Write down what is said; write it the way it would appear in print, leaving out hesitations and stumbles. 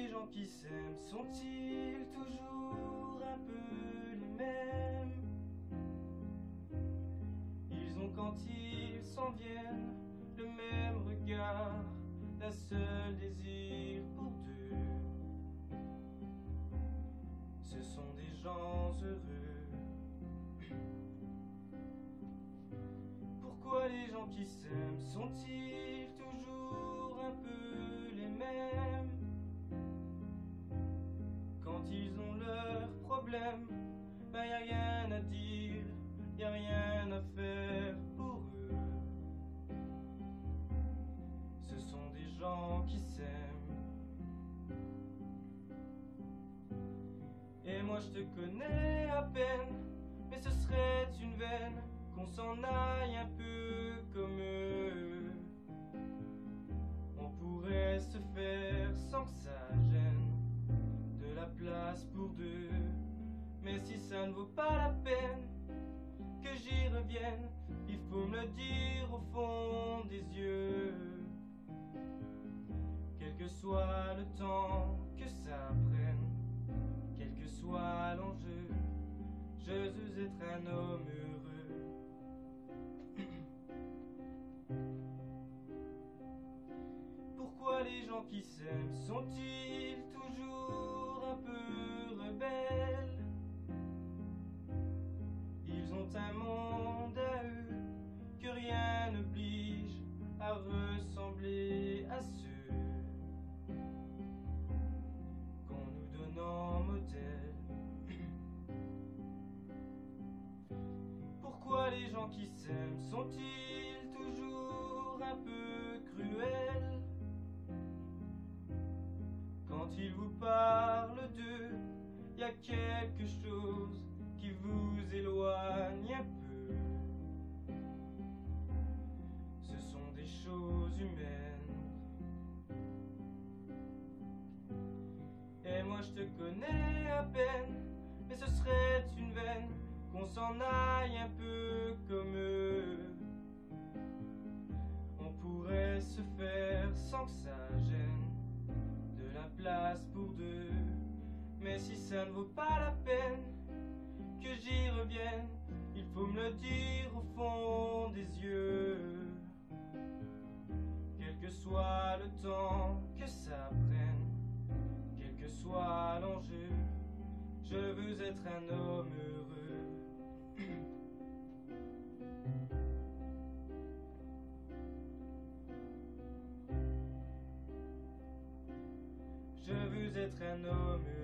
les gens qui s'aiment sont-ils toujours un peu les mêmes? Ils ont quand ils s'en viennent le même regard, d'un seul désir pour deux. Ce sont des gens heureux. Pourquoi les gens qui s'aiment sont-ils toujours un peu les mêmes? Quand ils ont leurs problèmes, ben y a rien à dire, y a rien à faire pour eux. Ce sont des gens qui s'aiment. Et moi je te connais à peine, mais ce serait une veine qu'on s'en aille un peu comme eux. On pourrait se faire sans que ça gêne, de la place pour deux. Mais si ça ne vaut pas la peine que j'y revienne, il faut me le dire au fond des yeux. Quel que soit le temps que ça prenne, quel que soit l'enjeu, je veux être un homme heureux. Pourquoi les gens qui s'aiment sont-ils toujours un peu rebelles? Ils ont un monde à eux que rien n'oblige à ressembler à ceux qu'on nous donne en modèle. Pourquoi les gens qui s'aiment sont-ils toujours un peu cruels? Quand ils vous parlent d'eux, y a quelque chose qui vous éloigne un peu. Ce sont des choses humaines. Et moi je te connais à peine, mais ce serait une veine qu'on s'en aille un peu comme eux. On pourrait se faire sans que ça gêne, de la place pour deux. Mais si ça ne vaut pas la peine que j'y revienne, il faut me le dire au fond des yeux. Quel que soit le temps que ça prenne, quel que soit l'enjeu, je veux être un homme heureux. Je veux être un homme heureux.